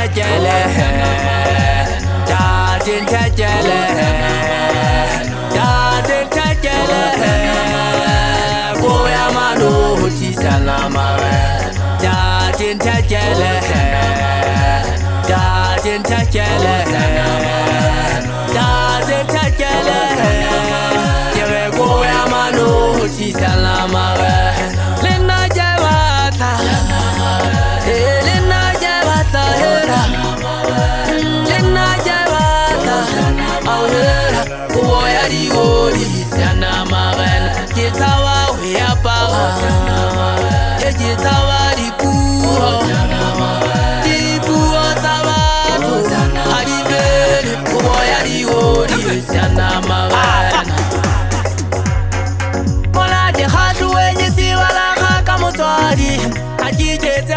tajele, dadin tajele, dadin tajele. Boya manu huti salama, dadin tajele, dadin tajele, dadin tajele. Yere boya manu huti salama.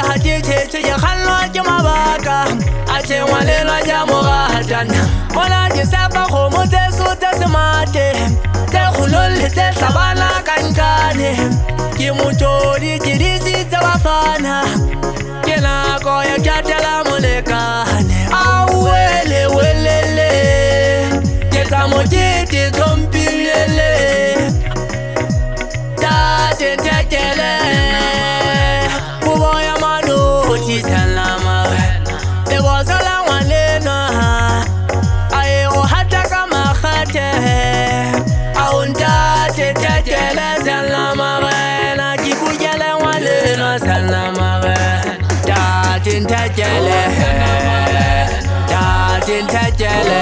Hajijete ya khalwa jama baka ache walela jamoga hatana mola jisaba khomo te suta semate te khulole te sabana kankane ki mutori kirisi tawafana kena ko ya katala molekane awele welele keta mojiti kompilele ta te tekele Dadin tajele, dadin tajele,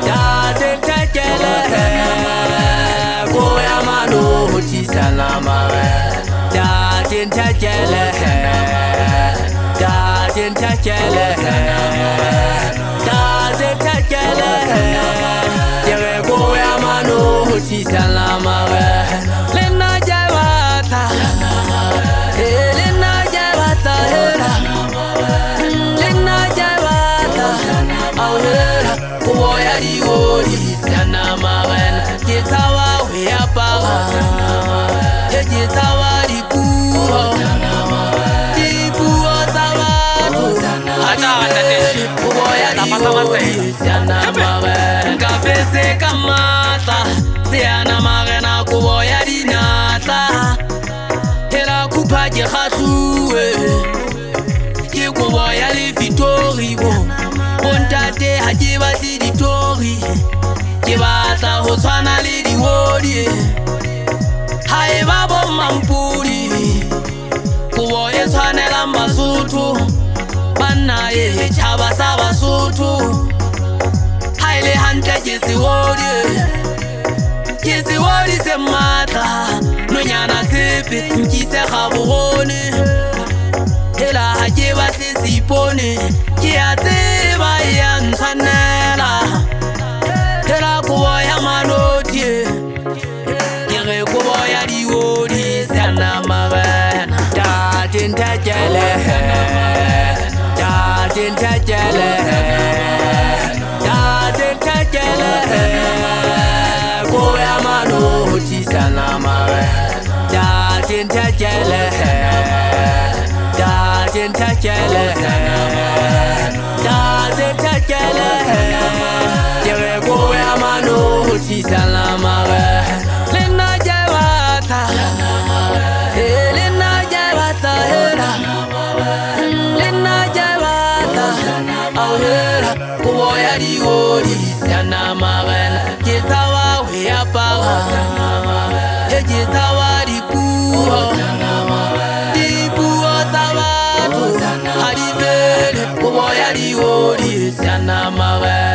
dadin tajele. Boya manu huti salama. Dadin tajele, dadin tajele, dadin tajele. Yere boya manu huti salama. Kapese kamata siana magena kuboya dinata hela kupa ke khasuwe ke kuboya le vitori bo bontate ha ke ba di ditori ke batla ho tshwana le diwodi ha e ba bo mampudi kuboya tshwanela Basotho banna e chaba sa Basotho haile hantle ke se wodi se mata nonyana tsepe nkise gabogone hela ha ke ba se sipone ke a tseba ya ntshwanela hela kubo ya manotie ke re kubo ya diwodi sana mabana dadin tajele dadin tajele dadin tajele boya manu huti salama dadin tajele dadin tajele dadin tajele yere boya manu huti salama lena jawata lena jawata lena jawata awera boya diwodi sana mabana kitawa we apawa kitawa dipuo tawa hadivele boya diwodi sana mabana